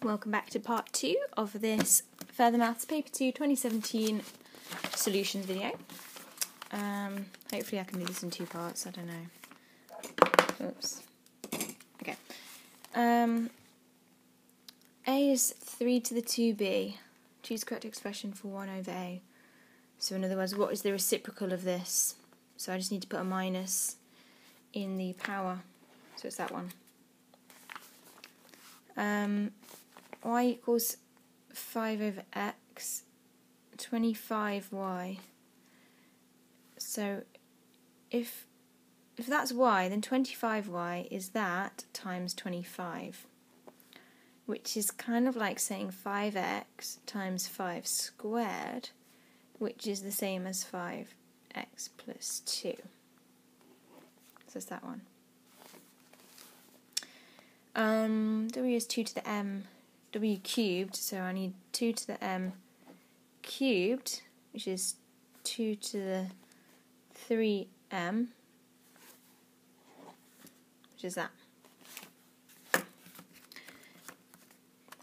Welcome back to part 2 of this Further Maths Paper 2 2017 solutions video. Hopefully I can do this in 2 parts, I don't know. Oops. Okay. A is 3 to the 2b. Choose the correct expression for 1 over a. So in other words, what is the reciprocal of this? So I just need to put a minus in the power. So it's that one. Y equals 5 over x, 25y. So if that's y, then 25y is that times 25, which is kind of like saying 5x times 5 squared, which is the same as 5x plus 2. So it's that one. W is 2 to the m, w cubed, so I need 2 to the m cubed, which is 2 to the 3m, which is that.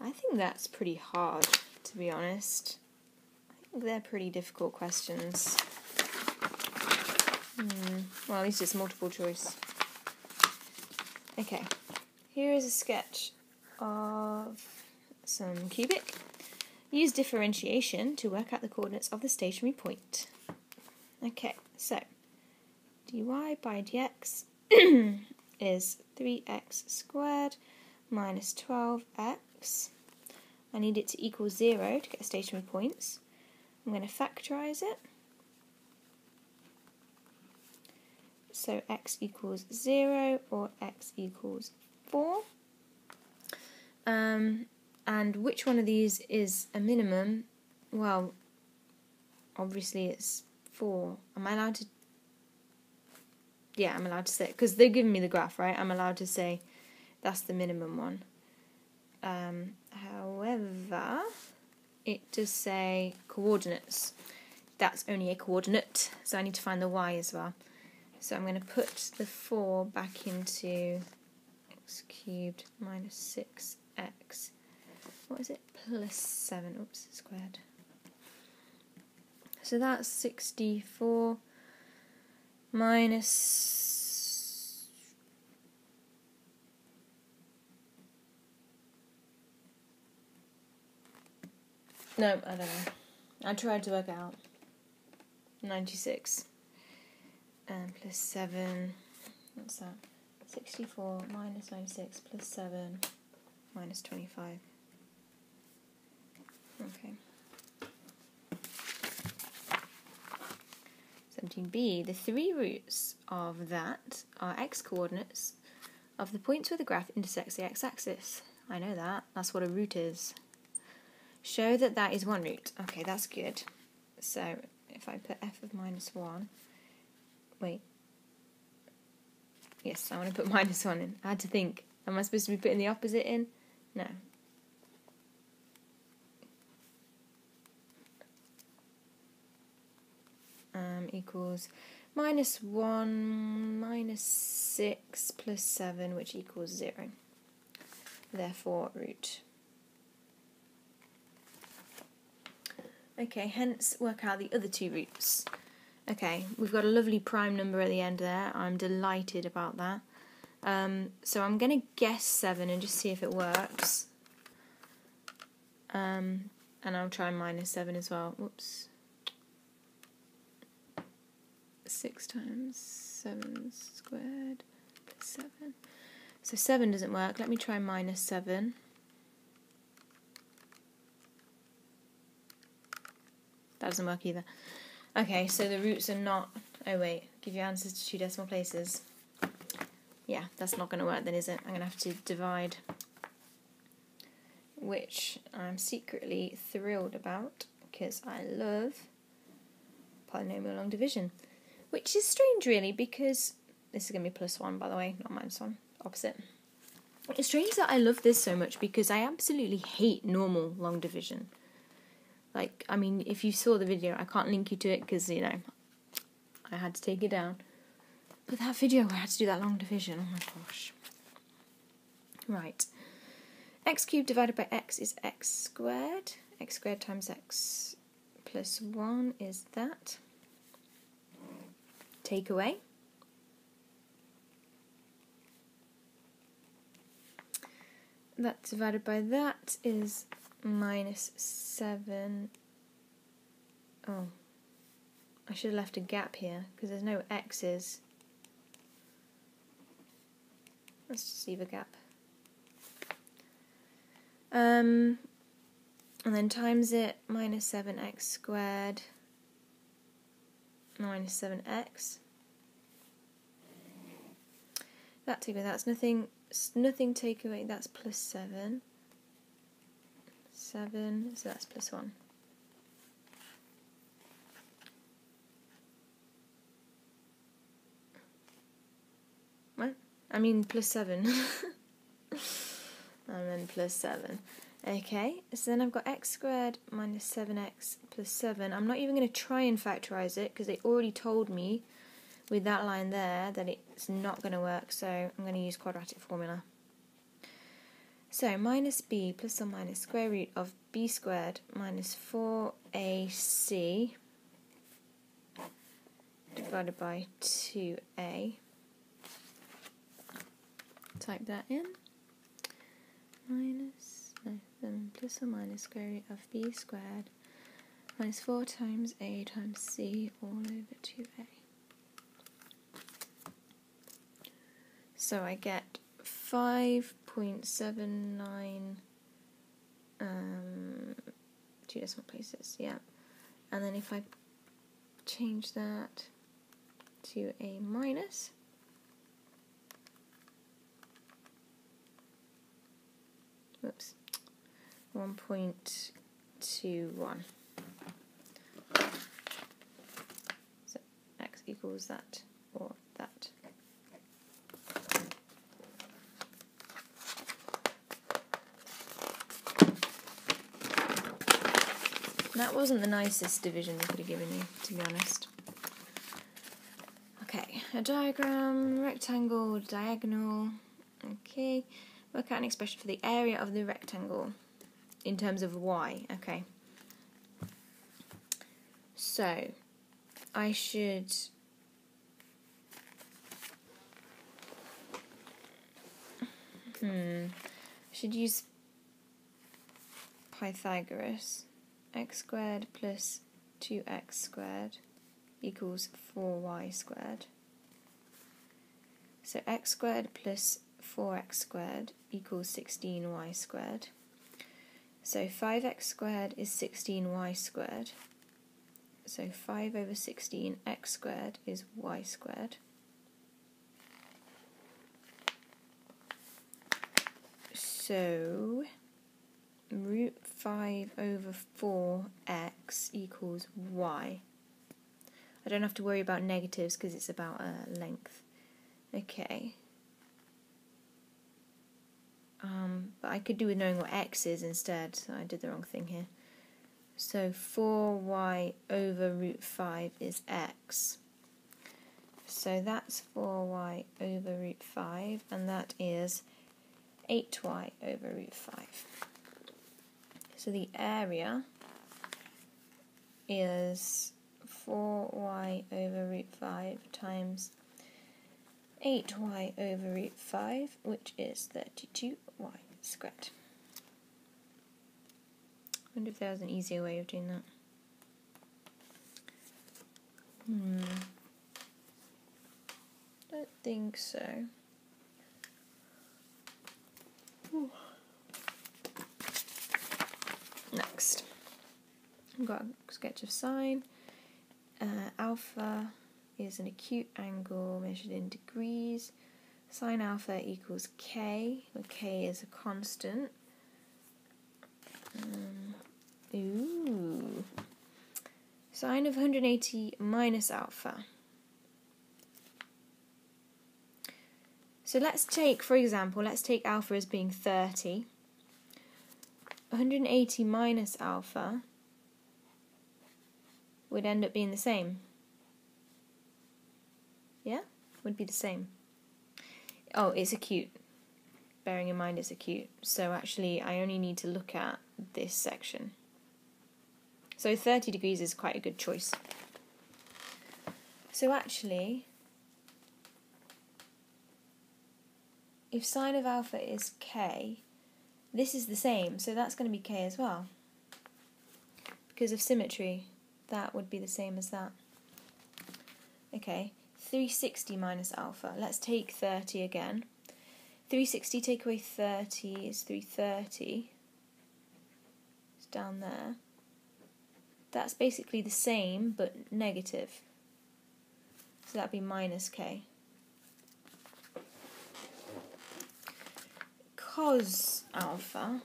I think that's pretty hard, to be honest. I think they're pretty difficult questions. Well, at least it's multiple choice. Okay. Here is a sketch of some cubic. Use differentiation to work out the coordinates of the stationary point. Okay, so dy by dx is 3x squared minus 12x. I need it to equal 0 to get stationary points. I'm going to factorise it. So x equals 0 or x equals 4. And which one of these is a minimum? Well, obviously it's 4. Am I allowed to? Yeah, I'm allowed to say, because they're giving me the graph, right? I'm allowed to say that's the minimum one. However, it does say coordinates. That's only a coordinate, so I need to find the y as well. So I'm going to put the 4 back into x cubed minus 6x, what is it, plus 7, oops, squared. So that's 64 minus, no, I don't know, I tried to work it out, 96 plus 7, what's that? 64 minus 96 plus 7 minus 25. Okay. 17b. The 3 roots of that are x coordinates of the points where the graph intersects the x-axis. I know that. That's what a root is. Show that that is one root. Okay, that's good. So if I put f of minus 1, wait. Yes, I want to put minus 1 in. I had to think. Am I supposed to be putting the opposite in? No. Equals minus 1 minus 6 plus 7, which equals 0. Therefore, root. Okay, hence work out the other 2 roots. Okay, we've got a lovely prime number at the end there. I'm delighted about that. So I'm going to guess 7 and just see if it works. And I'll try minus 7 as well. Whoops. 6 times 7 squared plus 7. So 7 doesn't work. Let me try minus 7. That doesn't work either. Okay, so the roots are not... Oh wait, give your answers to 2 decimal places. Yeah, that's not going to work then, is it? I'm going to have to divide, which I'm secretly thrilled about because I love polynomial long division, which is strange really because this is going to be plus 1, by the way, not minus 1, opposite. It's strange that I love this so much because I absolutely hate normal long division. Like, I mean, if you saw the video, I can't link you to it because, you know, I had to take it down. But that video where I had to do that long division, oh my gosh. Right. x cubed divided by x is x squared. X squared times x plus 1 is that. Take away. That divided by that is minus 7. Oh, I should have left a gap here because there's no x's. Let's just leave a gap. And then times it, minus 7x squared minus 7x. That take away, that's nothing take away, that's plus 7. 7, so that's plus 1. What? I mean plus 7. And then plus 7. Okay, so then I've got x squared minus 7x plus 7. I'm not even going to try and factorise it because they already told me with that line there that it's not going to work, so I'm going to use quadratic formula. So minus b plus or minus square root of b squared minus 4ac divided by 2a. Type that in. Plus or minus square root of b squared minus 4 times a times c all over 2a. So I get 5.79, 2 decimal places, yeah. And then if I change that to a minus, whoops, 1.21. So x equals that or that. That wasn't the nicest division they could have given you, to be honest. Okay, a diagram, rectangle, diagonal. Okay, work out an expression for the area of the rectangle in terms of y. Okay. So, I should use Pythagoras. X squared plus 2x squared equals 4y squared. So x squared plus 4x squared equals 16y squared. So 5x squared is 16y squared. So 5 over 16 x squared is y squared. So root 5 over 4x equals y. I don't have to worry about negatives because it's about length. Okay. But I could do with knowing what x is instead, so I did the wrong thing here. So 4y over root 5 is x. So that's 4y over root 5, and that is 8y over root 5. So the area is 4y over root 5 times 8y over root 5, which is 32y squared. I wonder if there was an easier way of doing that. Don't think so. Ooh. Next, I've got a sketch of sine. Alpha is an acute angle measured in degrees. Sine alpha equals k, where k is a constant. Sine of 180 minus alpha. So let's take, for example, let's take alpha as being 30. 180 minus alpha would end up being the same. Yeah? Would be the same. Oh, it's acute. bearing in mind it's acute. So actually I only need to look at this section. So 30 degrees is quite a good choice. So actually, if sine of alpha is k, this is the same, so that's going to be k as well. Because of symmetry, that would be the same as that. Okay, 360 minus alpha. Let's take 30 again. 360 take away 30 is 330. It's down there. That's basically the same, but negative. So that'd be minus k. Cos alpha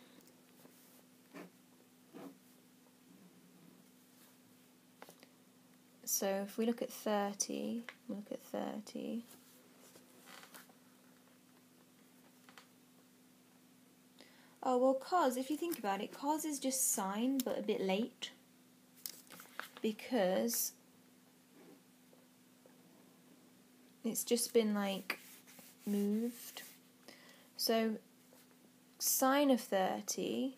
so if we look at 30, oh well, cos, if you think about it, cos is just sine but a bit late, because it's just been like moved. So sine of 30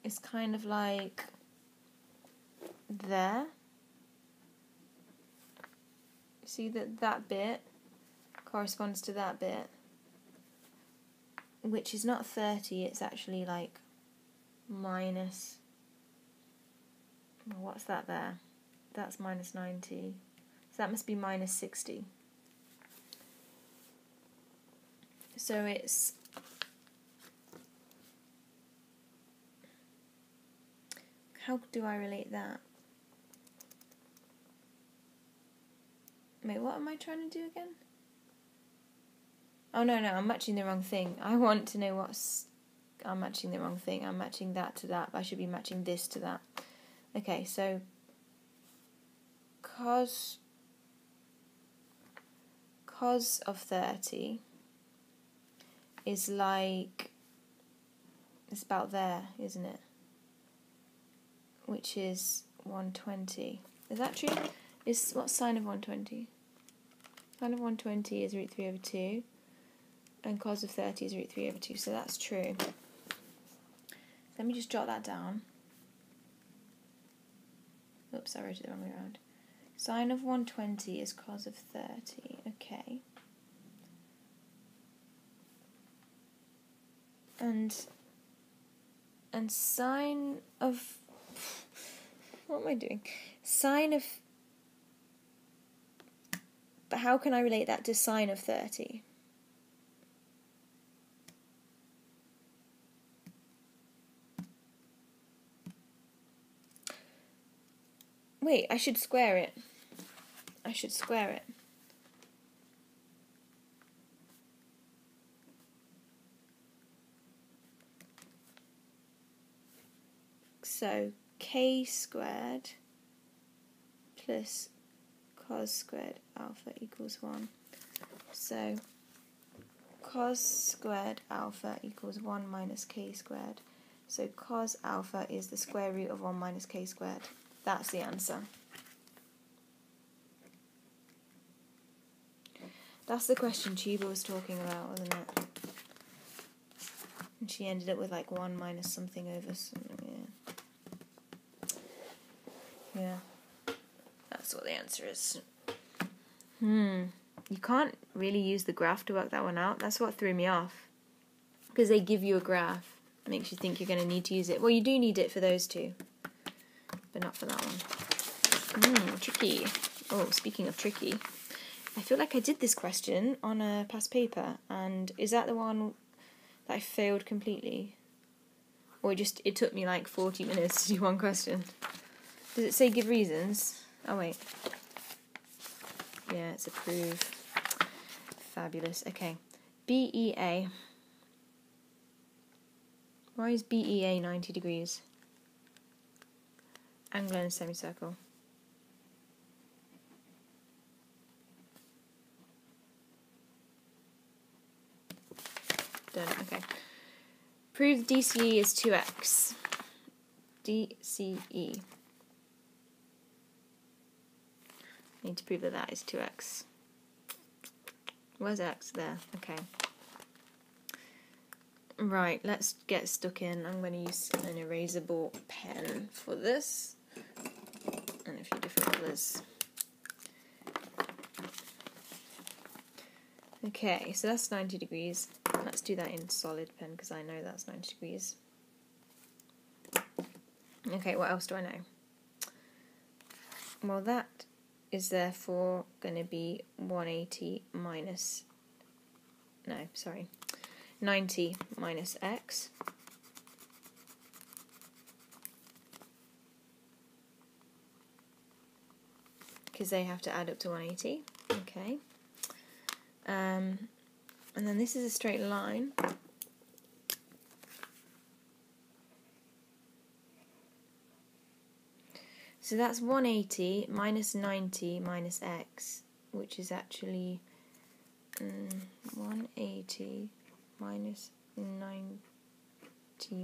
is kind of like there. See that bit corresponds to that bit, which is not 30, it's actually like minus, well, what's that there? That's minus 90. So that must be minus 60. So it's how do I relate that? Wait, what am I trying to do again? Oh no, I'm matching the wrong thing. I want to know what's... I'm matching the wrong thing. I'm matching that to that, but I should be matching this to that. Okay, so cos of 30 is like... it's about there, isn't it? Which is 120. Is that true? What's sine of 120? Sine of 120 is root 3 over 2, and cos of 30 is root 3 over 2, so that's true. Let me just jot that down. Oops, I wrote it the wrong way around. Sine of 120 is cos of 30, okay. And sine of... what am I doing? Sine of... but how can I relate that to sine of 30? Wait, I should square it. So k squared plus cos squared alpha equals 1. So cos squared alpha equals 1 minus k squared. So cos alpha is the square root of 1 minus k squared. That's the answer. That's the question Tuba was talking about, wasn't it? And she ended up with like 1 minus something over something, yeah. That's what the answer is. You can't really use the graph to work that one out. That's what threw me off. Because they give you a graph. It makes you think you're going to need to use it. Well, you do need it for those two. But not for that one. Tricky. Oh, speaking of tricky. I feel like I did this question on a past paper. And is that the one that I failed completely? Or it took me like 40 minutes to do one question? Does it say give reasons? Oh, wait. Yeah, it's a prove. Fabulous. Okay. BEA. Why is BEA 90 degrees? Angle in a semicircle. Done. Okay. Prove DCE is 2x. DCE. Need to prove that is 2x. Where's x? There. Okay. Right, let's get stuck in. I'm going to use an erasable pen for this, and a few different colours. Okay, so that's 90 degrees. Let's do that in solid pen because I know that's 90 degrees. Okay, what else do I know? Well, that is therefore going to be 180 minus, no, sorry, 90 minus x. Because they have to add up to 180. Okay. And then this is a straight line. So that's 180 minus 90 minus x, which is actually 180 minus 90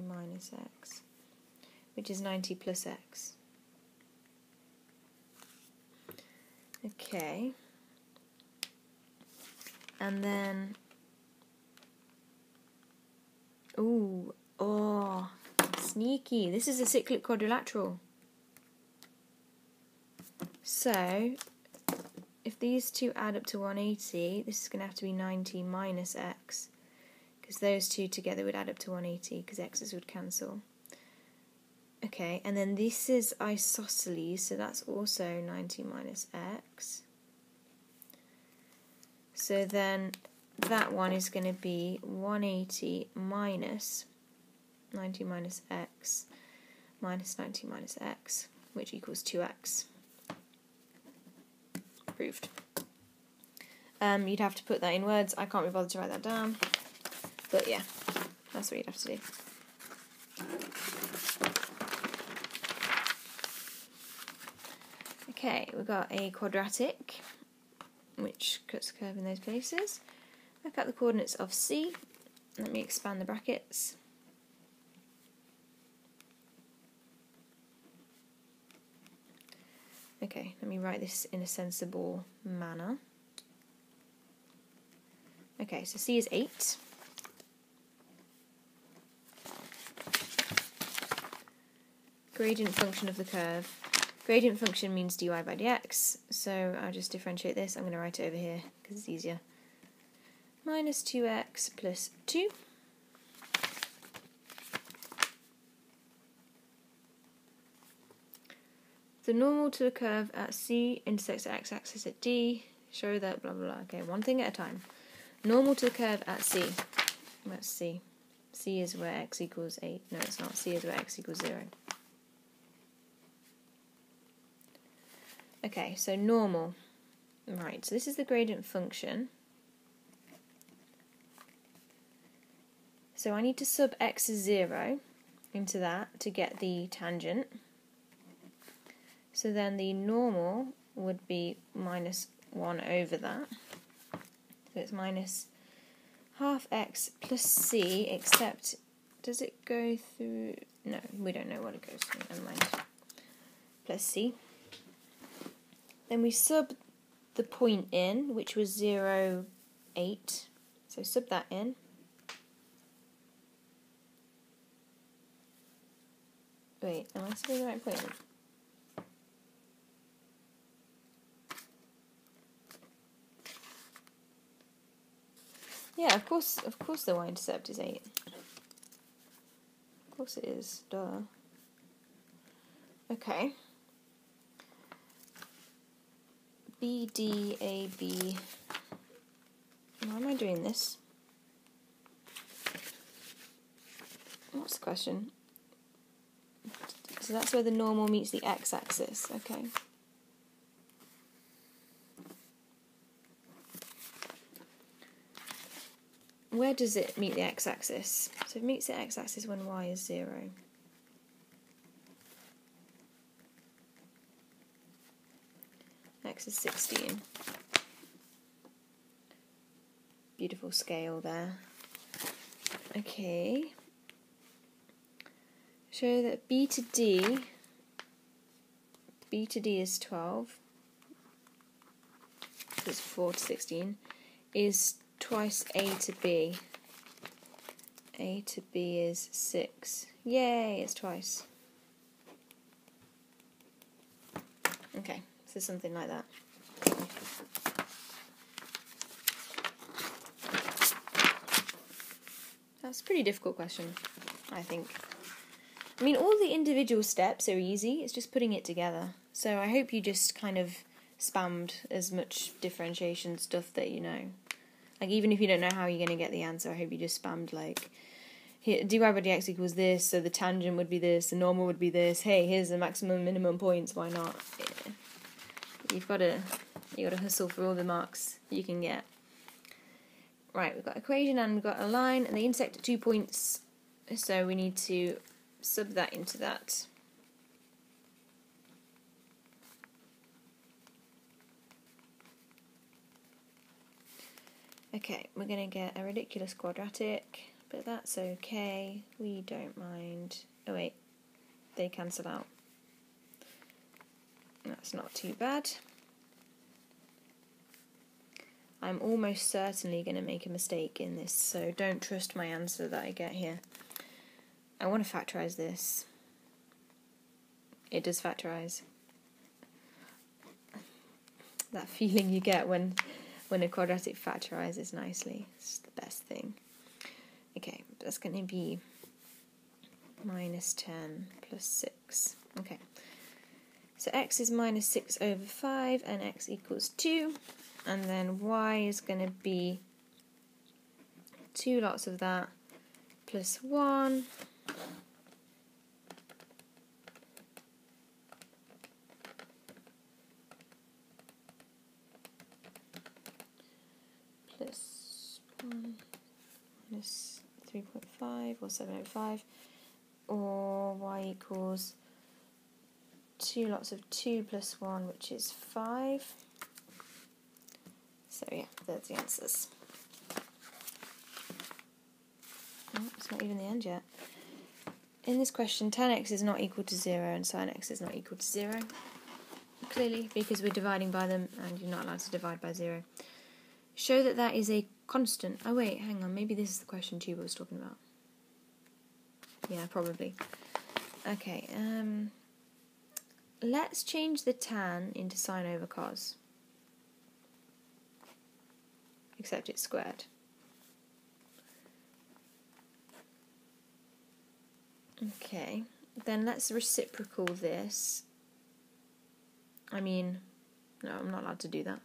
minus x, which is 90 plus x. Okay. And then, sneaky. This is a cyclic quadrilateral. So, if these two add up to 180, this is going to have to be 90 minus x, because those two together would add up to 180, because x's would cancel. Okay, and then this is isosceles, so that's also 90 minus x. So then that one is going to be 180 minus 90 minus x minus 90 minus x, which equals 2x. Proved. You'd have to put that in words. I can't be bothered to write that down. But yeah, that's what you'd have to do. Okay, we've got a quadratic, which cuts a curve in those places. Work out the coordinates of C. Let me expand the brackets. Okay, let me write this in a sensible manner. Okay, so C is 8. Gradient function of the curve. Gradient function means dy by dx, so I'll just differentiate this. I'm going to write it over here because it's easier. Minus 2x plus 2. The normal to the curve at C intersects the x-axis at D. Show that blah blah blah. Okay, one thing at a time. Normal to the curve at C. That's C. C is where x equals 8. No, it's not. C is where x equals 0. Okay, so normal. Right, so this is the gradient function. So I need to sub x is 0 into that to get the tangent. So then the normal would be minus 1 over that. So it's minus half x plus c, except, does it go through? No, we don't know what it goes through, never mind. Plus c. Then we sub the point in, which was 0, 8. So sub that in. Wait, am I subbing the right point in? Yeah, of course the y-intercept is 8. Of course it is, duh. Okay. BDAB. Why am I doing this? What's the question? So that's where the normal meets the x-axis, okay. Where does it meet the x-axis? So it meets the x-axis when y is 0. X is 16. Beautiful scale there. Okay. Show that B to D is 12. So it's 4 to 16. Is twice A to B. A to B is 6. Yay, it's twice. Okay, so something like that. That's a pretty difficult question, I think. I mean, all the individual steps are easy, it's just putting it together. So I hope you just kind of spammed as much differentiation stuff that you know. Like, even if you don't know how you're going to get the answer, I hope you just spammed, like, here, dy by dx equals this, so the tangent would be this, the normal would be this, hey, here's the maximum and minimum points, why not? Yeah. You've got to hustle for all the marks you can get. Right, we've got equation and we've got a line, and they intersect at 2 points, so we need to sub that into that. Okay, we're going to get a ridiculous quadratic, but that's okay, we don't mind. Oh wait, they cancel out. That's not too bad. I'm almost certainly going to make a mistake in this, so don't trust my answer that I get here. I want to factorise this. It does factorise. That feeling you get when a quadratic factorises nicely. It's the best thing. Okay, that's going to be minus 10 plus 6. Okay, so x is minus 6 over 5 and x equals 2. And then y is going to be 2 lots of that plus 1 plus 1 minus 3.5 or 705, or y equals 2 lots of 2 plus 1, which is 5. So yeah, there's the answers. Oh, it's not even the end yet. In this question, tan x is not equal to 0 and sin x is not equal to 0. Clearly, because we're dividing by them and you're not allowed to divide by 0. Show that that is a constant. Oh wait, hang on, maybe this is the question Tuba was talking about. Yeah, probably. Okay, let's change the tan into sine over cos. Except it's squared. Okay, then let's reciprocal this. I mean, no, I'm not allowed to do that.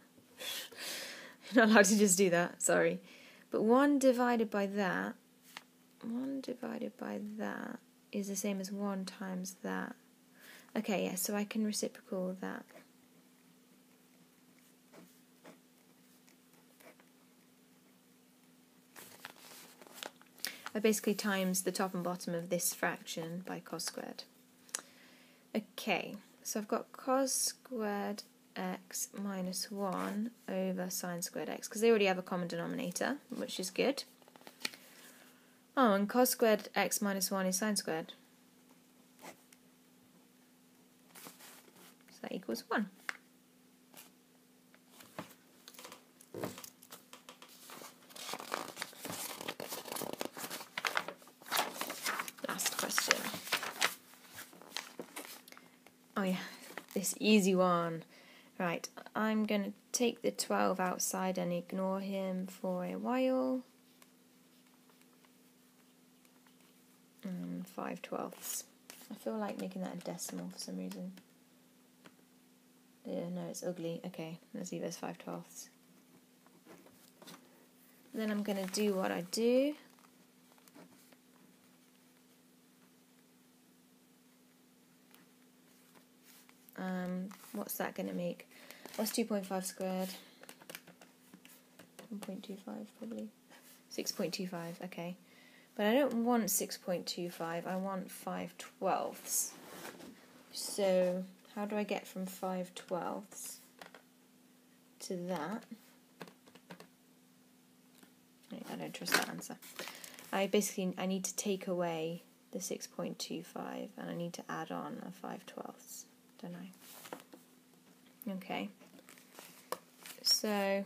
I'm not allowed to just do that, sorry. But 1 divided by that is the same as 1 times that. Okay, yeah, so I can reciprocal that. I basically times the top and bottom of this fraction by cos squared. Okay, so I've got cos squared x minus 1 over sine squared x, because they already have a common denominator, which is good. Oh, and cos squared x minus 1 is sine squared. So that equals 1. Oh yeah, this easy one. Right, I'm going to take the 12 outside and ignore him for a while. 5/12. I feel like making that a decimal for some reason. Yeah, no, it's ugly. Okay, let's leave it as 5/12. Then I'm going to do what I do. What's that going to make? What's 2.5 squared? 1.25 probably. 6.25, okay. But I don't want 6.25, I want 5/12. So, how do I get from 5/12 to that? I don't trust that answer. I need to take away the 6.25 and I need to add on a 5/12, don't I? Okay. So, hang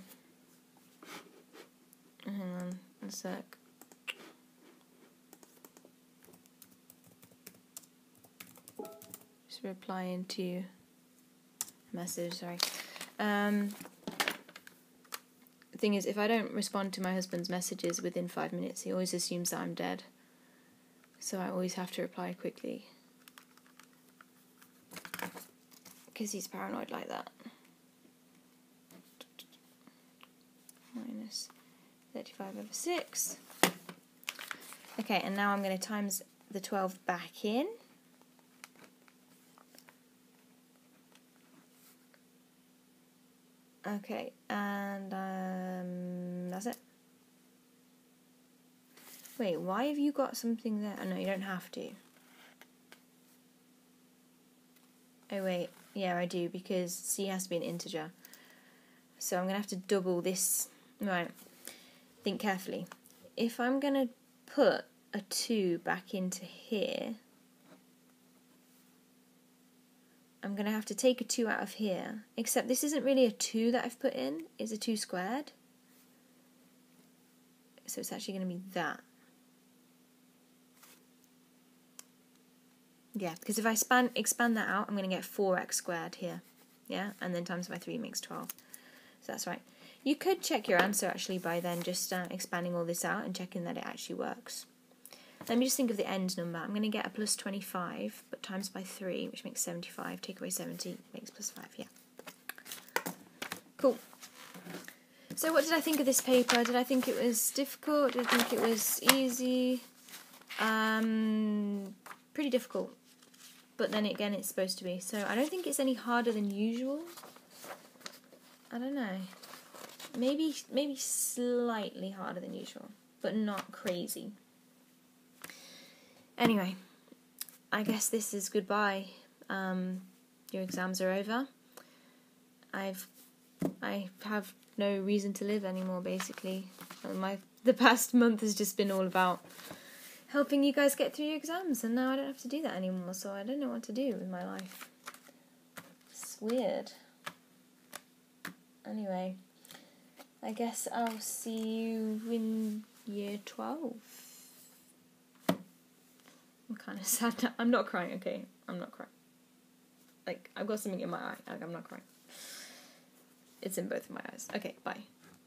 on a sec. Just replying to a message, sorry. The thing is, if I don't respond to my husband's messages within 5 minutes, he always assumes that I'm dead. So I always have to reply quickly. Because he's paranoid like that. Minus 35/6. Okay, and now I'm going to times the 12 back in. Okay, and that's it. Wait, why have you got something there? Oh no, you don't have to. Oh wait, yeah I do, because C has to be an integer. So I'm going to have to double this. Right, think carefully. If I'm going to put a 2 back into here, I'm going to have to take a 2 out of here. Except this isn't really a 2 that I've put in, it's a 2 squared. So it's actually going to be that. Yeah, because if I expand that out, I'm going to get 4x squared here. Yeah, and then times by 3 makes 12. So that's right. You could check your answer actually by then just expanding all this out and checking that it actually works. Let me just think of the end number. I'm going to get a plus 25, but times by 3, which makes 75. Take away 70, makes plus 5, yeah. Cool. So what did I think of this paper? Did I think it was difficult? Did I think it was easy? Pretty difficult. But then again, it's supposed to be. So I don't think it's any harder than usual. I don't know. Maybe slightly harder than usual, but not crazy. Anyway, I guess this is goodbye. Your exams are over. I have no reason to live anymore, basically. The past month has just been all about helping you guys get through your exams, and now I don't have to do that anymore, so I don't know what to do with my life. It's weird. Anyway, I guess I'll see you in year 12. I'm kind of sad now. I'm not crying, okay? I'm not crying. Like, I've got something in my eye. Like, I'm not crying. It's in both of my eyes. Okay, bye.